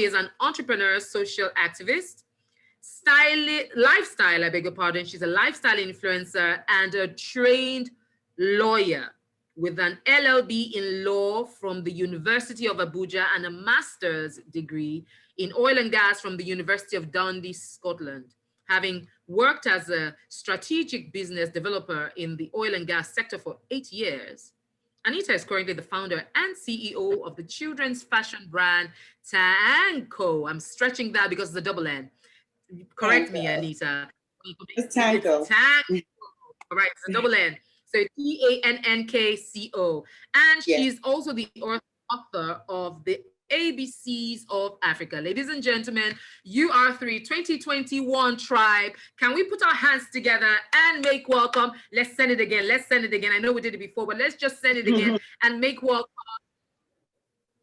is an entrepreneur, social activist, lifestyle, I beg your pardon. She's a lifestyle influencer and a trained lawyer with an LLB in law from the University of Abuja and a master's degree in oil and gas from the University of Dundee, Scotland. Having worked as a strategic business developer in the oil and gas sector for 8 years, Anita is currently the founder and CEO of the children's fashion brand Tanko. I'm stretching that because it's a double N. Correct me, Anita. It's Tanko. Tanko. All right, it's a double N. So TANNKCO. And she's also the author of the ABCs of Africa. Ladies and gentlemen, UR3 2021 tribe. Can we put our hands together and make welcome? Let's send it again. Let's send it again. I know we did it before, but let's just send it again and make welcome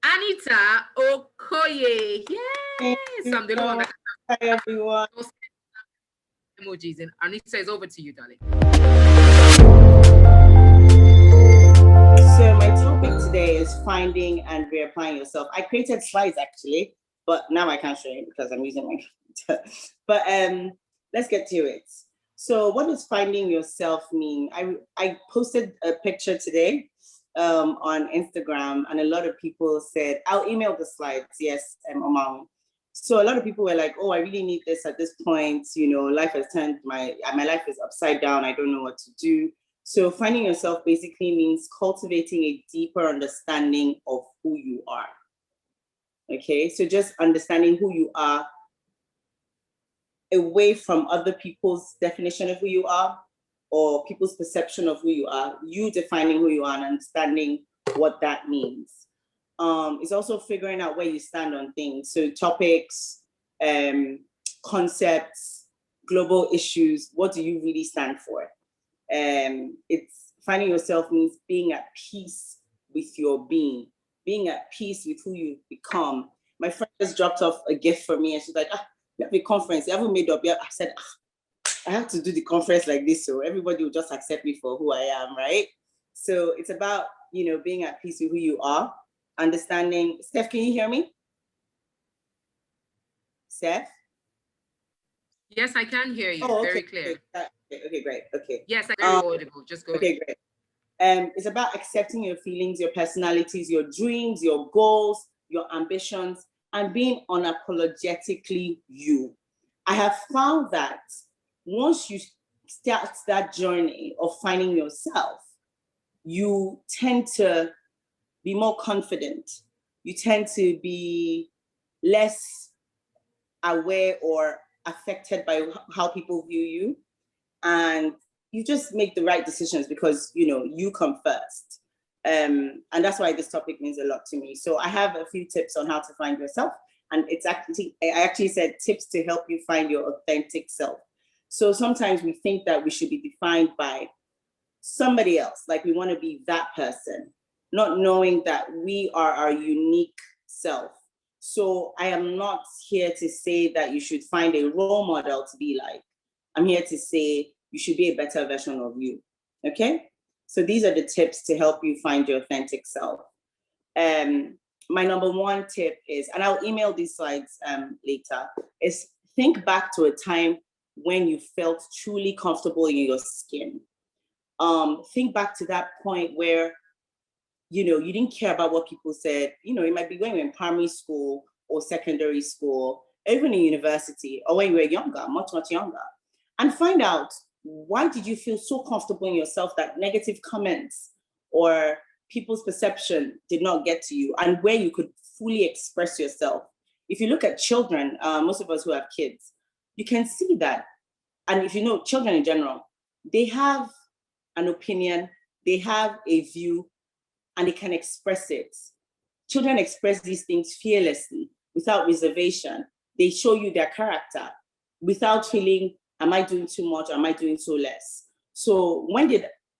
Anita Okoye. Yes, I'm the one that. Hi, everyone. Emojis, and Anita is over to you, darling. So my topic today is finding and reapplying yourself. I created slides actually, but now I can't show you because I'm using my computer. But let's get to it. So what does finding yourself mean? I posted a picture today on Instagram, and a lot of people said, I'll email the slides. Yes, Omang. So a lot of people were like, oh, I really need this at this point. You know, life has turned, my life is upside down. I don't know what to do. So finding yourself basically means cultivating a deeper understanding of who you are. Okay, so just understanding who you are away from other people's definition of who you are or people's perception of who you are, you defining who you are and understanding what that means. It's also figuring out where you stand on things. So topics, concepts, global issues, what do you really stand for? It's finding yourself means being at peace with your being at peace with who you've become. My friend just dropped off a gift for me and she's like, you have a conference, you haven't made up yet. I said, I have to do the conference like this so everybody will just accept me for who I am, right? So it's about, you know, being at peace with who you are, understanding. Steph, can you hear me? Steph? Yes, I can hear you. Very clear. Okay, great. Okay. Yes, I'm very audible. Just go ahead. Great. It's about accepting your feelings, your personalities, your dreams, your goals, your ambitions, and being unapologetically you. I have found that once you start that journey of finding yourself, you tend to be more confident. You tend to be less aware or affected by how people view you. And you just make the right decisions because, you know, you come first. And that's why this topic means a lot to me. So I have a few tips on how to find yourself. And it's actually, I actually said tips to help you find your authentic self. So sometimes we think that we should be defined by somebody else, like we want to be that person, not knowing that we are our unique self. So I am not here to say that you should find a role model to be like. I'm here to say you should be a better version of you, okay? So these are the tips to help you find your authentic self. My number one tip is, and I'll email these slides later, is think back to a time when you felt truly comfortable in your skin. Think back to that point where, you know, you didn't care about what people said. You know, you might be going in primary school or secondary school, even in university, or when you were younger, much, much younger. And find out, why did you feel so comfortable in yourself that negative comments or people's perception did not get to you, and where you could fully express yourself? If you look at children, most of us who have kids, you can see that. And if you know children in general, they have an opinion, they have a view, and they can express it. Children express these things fearlessly, without reservation. They show you their character without feeling, am I doing too much? Or am I doing so less? So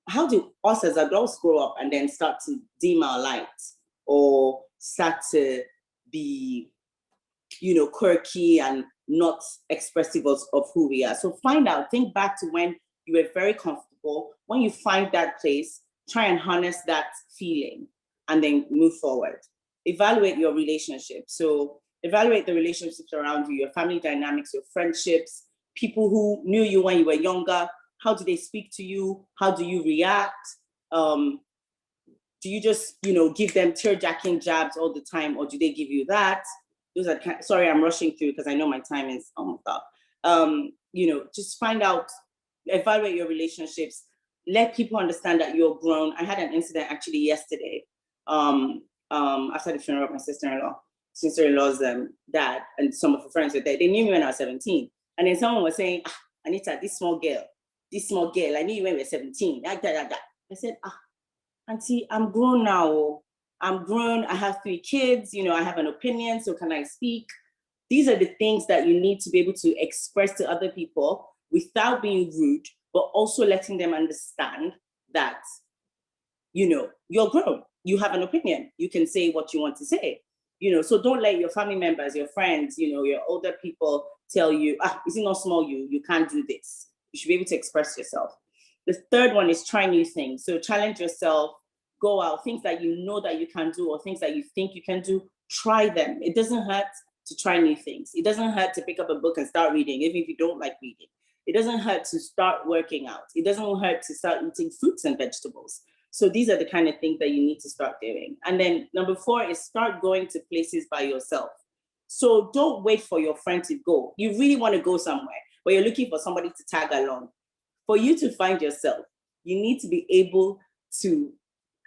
how did us as adults grow up and then start to dim our lights or start to be, you know, quirky and not expressive of who we are? So find out, think back to when you were very comfortable. When you find that place, try and harness that feeling and then move forward. Evaluate your relationship. So Evaluate the relationships around you, your family dynamics, your friendships, people who knew you when you were younger. How do they speak to you? How do you react? Do you just, give them tear-jacking jabs all the time, or do they give you that? Those are sorry, I'm rushing through because I know my time is almost up. Just find out, evaluate your relationships, let people understand that you're grown. I had an incident actually yesterday, after the funeral of my sister-in-law's dad, and some of her friends were there. They knew me when I was 17. And then someone was saying, Anita, this small girl, I knew you when we were 17. I said, Auntie, I'm grown now. I'm grown. I have 3 kids. I have an opinion. So can I speak? These are the things that you need to be able to express to other people without being rude, but also letting them understand that, you're grown. You have an opinion. You can say what you want to say. So don't let your family members, your friends, your older people tell you, is it not small you can't do this. You should be able to express yourself. The third one is try new things. So challenge yourself, go out, things that you know that you can do or things that you think you can do, try them. It doesn't hurt to try new things. It doesn't hurt to pick up a book and start reading, even if you don't like reading. It doesn't hurt to start working out. It doesn't hurt to start eating fruits and vegetables. So these are the kind of things that you need to start doing. And then number 4 is start going to places by yourself. So don't wait for your friend to go. You really want to go somewhere, but you're looking for somebody to tag along. For you to find yourself, you need to be able to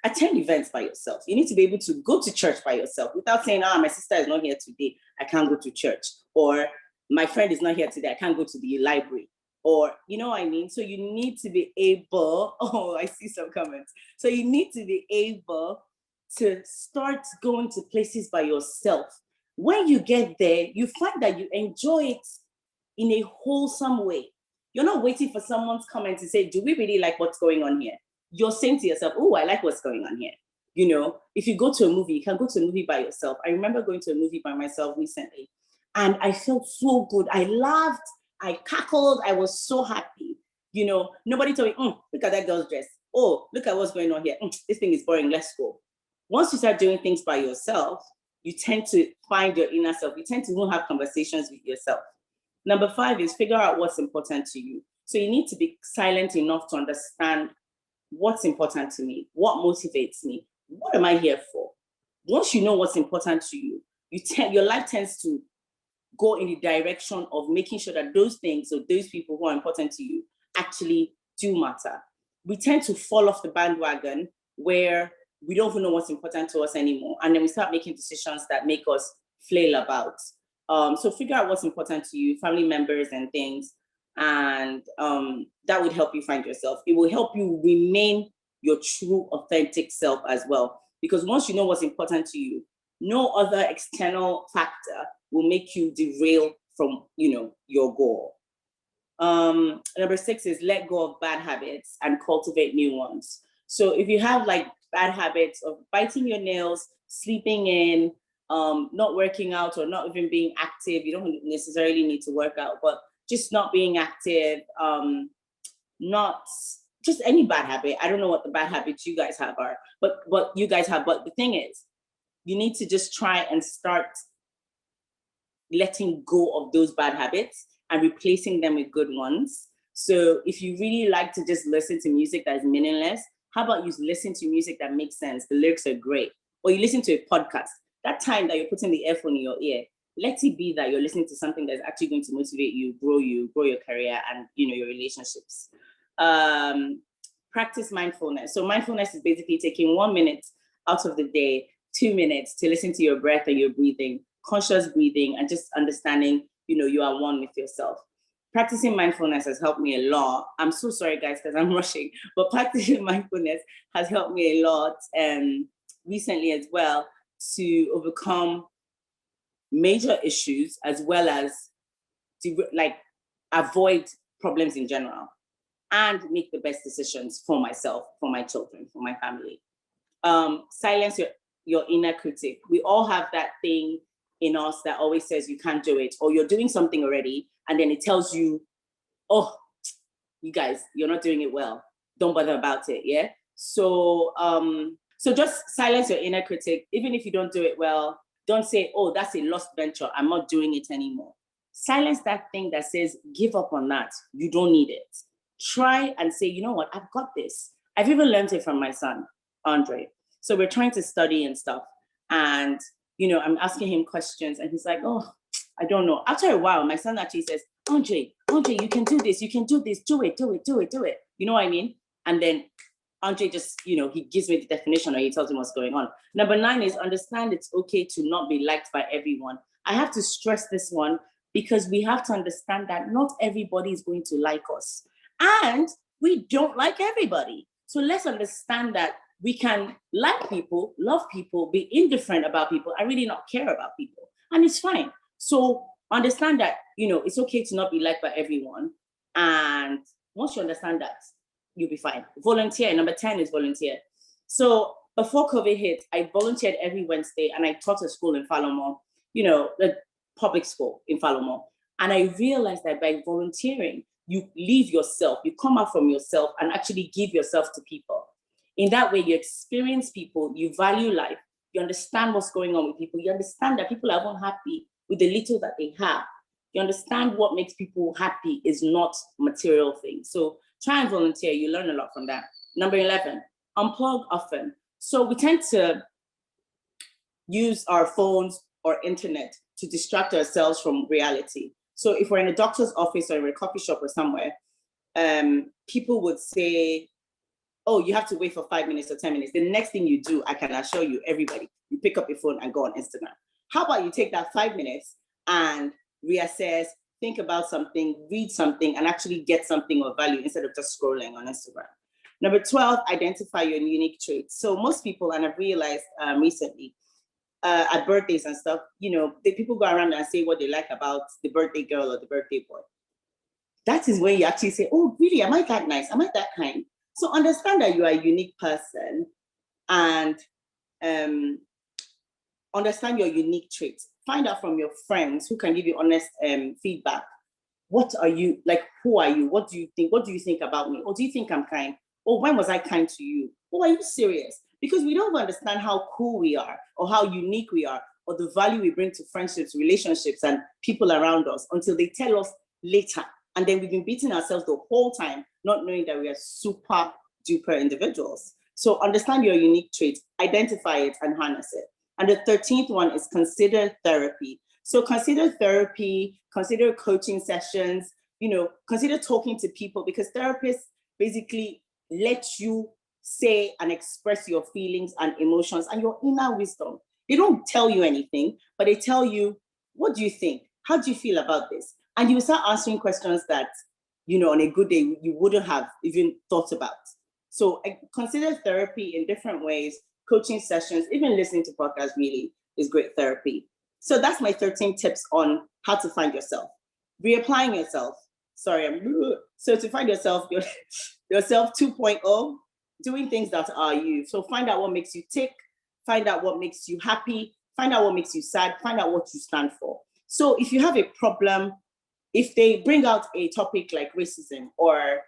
attend events by yourself. You need to be able to go to church by yourself without saying, my sister is not here today, I can't go to church. Or my friend is not here today, I can't go to the library. Or, you know what I mean? So you need to be able, I see some comments. So you need to be able to start going to places by yourself. When you get there, you find that you enjoy it in a wholesome way. You're not waiting for someone's comment to say, do we really like what's going on here? You're saying to yourself, I like what's going on here. If you go to a movie, you can go to a movie by yourself. I remember going to a movie by myself recently, and I felt so good. I laughed, I cackled, I was so happy. Nobody told me, look at that girl's dress. Oh, look at what's going on here. This thing is boring, let's go. Once you start doing things by yourself, you tend to find your inner self. You tend to even have conversations with yourself. Number 5 is figure out what's important to you. So you need to be silent enough to understand what's important to me, what motivates me, what am I here for? Once you know what's important to you, your life tends to go in the direction of making sure that those things or those people who are important to you actually do matter. We tend to fall off the bandwagon where we don't even know what's important to us anymore. And then we start making decisions that make us flail about. So figure out what's important to you, family members and things. And that would help you find yourself. It will help you remain your true, authentic self as well. Because once you know what's important to you, no other external factor will make you derail from, your goal. Number 6 is let go of bad habits and cultivate new ones. So if you have bad habits of biting your nails, sleeping in, not working out, or not even being active, you don't necessarily need to work out, but just not being active, not just any bad habit. I don't know what the bad habits you guys have are, but what you guys have. But the thing is, you need to just try and start letting go of those bad habits and replacing them with good ones. So if you really like to just listen to music that is meaningless, how about you listen to music that makes sense? The lyrics are great. Or you listen to a podcast. That time that you're putting the earphone in your ear, let it be that you're listening to something that's actually going to motivate you, grow your career, and your relationships. Practice mindfulness. So mindfulness is basically taking 1 minute out of the day, 2 minutes to listen to your breath and your breathing, conscious breathing, and just understanding, you are one with yourself. Practicing mindfulness has helped me a lot. I'm so sorry, guys, because I'm rushing, but practicing mindfulness has helped me a lot recently as well to overcome major issues as well as to avoid problems in general and make the best decisions for myself, for my children, for my family. Silence your inner critic. We all have that thing in us that always says you can't do it, or you're doing something already and then it tells you, oh, you guys, you're not doing it well. Don't bother about it, yeah? So just silence your inner critic. Even if you don't do it well, Don't say, oh, that's a lost venture, I'm not doing it anymore. Silence that thing that says, give up on that, you don't need it. Try and say, you know what, I've got this. I've even learned it from my son, Andre. So we're trying to study and stuff. And, you know, I'm asking him questions and he's like, oh, I don't know. After a while, my son actually says, Andre, you can do this, do it. You know what I mean? And then Andre just, you know, he gives me the definition or he tells me what's going on. Number 9 is understand it's okay to not be liked by everyone. I have to stress this one because we have to understand that not everybody is going to like us. And we don't like everybody. So let's understand that we can like people, love people, be indifferent about people, and really not care about people. And it's fine. So understand that, you know, it's okay to not be liked by everyone. And once you understand that, you'll be fine. Volunteer. Number 10 is volunteer. So before COVID hit, I volunteered every Wednesday and I taught a school in Falomo, you know, the public school in Falomo. And I realized that by volunteering, you leave yourself, you come out from yourself and actually give yourself to people. In that way, you experience people, you value life, you understand what's going on with people, you understand that people are unhappy with the little that they have. You understand what makes people happy is not material things. So try and volunteer, you learn a lot from that. Number 11, unplug often. So we tend to use our phones or internet to distract ourselves from reality. So if we're in a doctor's office or in a coffee shop or somewhere, people would say, oh, you have to wait for 5 minutes or 10 minutes. The next thing you do, I can assure you, everybody, you pick up your phone and go on Instagram. How about you take that 5 minutes and reassess, think about something, read something, and actually get something of value instead of just scrolling on Instagram. Number 12, identify your unique traits. So most people, and I've realized recently, at birthdays and stuff, you know, people go around and say what they like about the birthday girl or the birthday boy. That is when you actually say, oh, really, am I that nice? Am I that kind? So understand that you are a unique person and understand your unique traits. Find out from your friends who can give you honest feedback. What are you, like, who are you? What do you think? What do you think about me? Or do you think I'm kind? Or when was I kind to you? Or are you serious? Because we don't understand how cool we are or how unique we are or the value we bring to friendships, relationships, and people around us until they tell us later. And then we've been beating ourselves the whole time, not knowing that we are super duper individuals. So understand your unique traits, identify it, and harness it. And the 13th one is consider therapy. So consider therapy, consider coaching sessions, you know, consider talking to people, because therapists basically let you say and express your feelings and emotions and your inner wisdom. They don't tell you anything, but they tell you, what do you think? How do you feel about this? And you start answering questions that, you know, on a good day, you wouldn't have even thought about. So consider therapy in different ways, coaching sessions, even listening to podcasts really is great therapy. So that's my 13 tips on how to find yourself. Reapplying yourself. So to find yourself 2.0, doing things that are you. So find out what makes you tick, find out what makes you happy, find out what makes you sad, find out what you stand for. So if you have a problem, if they bring out a topic like racism or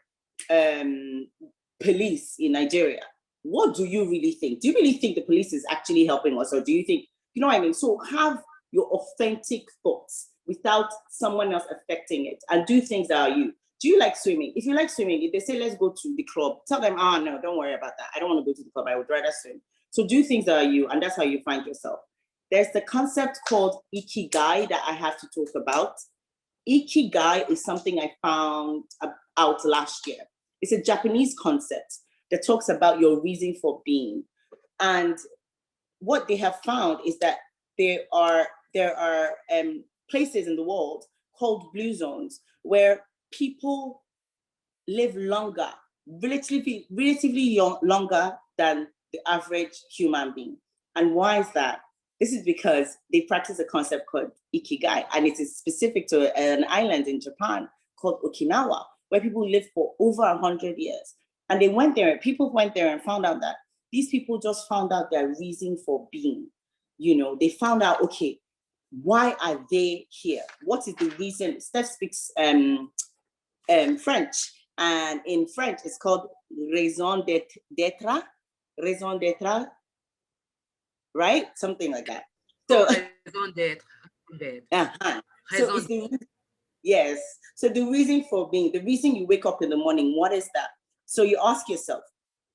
police in Nigeria, what do you really think? Do you really think the police is actually helping us? Or do you think, you know what I mean? So have your authentic thoughts without someone else affecting it, and do things that are you. Do you like swimming? If you like swimming, if they say, let's go to the club, tell them, no, don't worry about that. I don't want to go to the club. I would rather swim. So do things that are you, and that's how you find yourself. There's the concept called ikigai that I have to talk about. Ikigai is something I found out last year. It's a Japanese concept that talks about your reason for being. And what they have found is that there are places in the world called blue zones where people live longer, relatively longer than the average human being. And why is that? This is because they practice a concept called ikigai, and it is specific to an island in Japan called Okinawa, where people live for over 100 years. And people went there and found out that these people just found out their reason for being. You know, they found out, okay, why are they here? What is the reason? Steph speaks French, and in French it's called raison d'être, right? Something like that. So, raison d'être. so it's the yes. So the reason for being, the reason you wake up in the morning, what is that? So you ask yourself,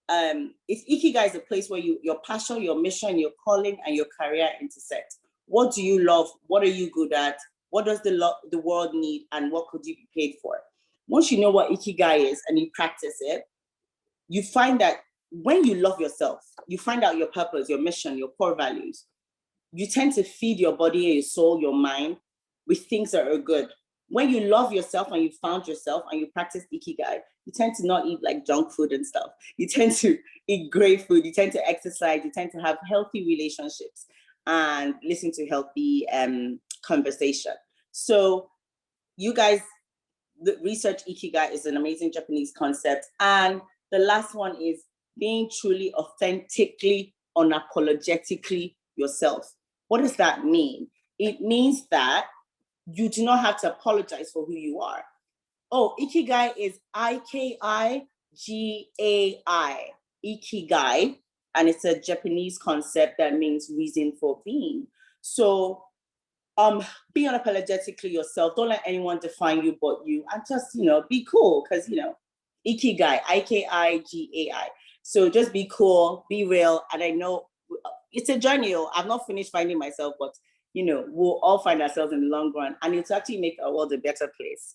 it's ikigai is a place where your passion, your mission, your calling, and your career intersect. What do you love? What are you good at? What does the world need? And what could you be paid for? Once you know what ikigai is and you practice it, you find that when you love yourself, you find out your purpose, your mission, your core values. You tend to feed your body and your soul, your mind with things that are good. When you love yourself and you found yourself and you practice ikigai, you tend to not eat like junk food and stuff. You tend to eat great food. You tend to exercise. You tend to have healthy relationships and listen to healthy conversation. So you guys, the research ikigai is an amazing Japanese concept. And the last one is being truly, authentically, unapologetically yourself. What does that mean? It means that you do not have to apologize for who you are. Oh, ikigai is ikigai, ikigai, and it's a Japanese concept that means reason for being. So be unapologetically yourself. Don't let anyone define you but you, and just, be cool, because, ikigai, ikigai. So just be cool, be real. And I know it's a journey. I've not finished finding myself, but we'll all find ourselves in the long run, and it's actually make our world a better place.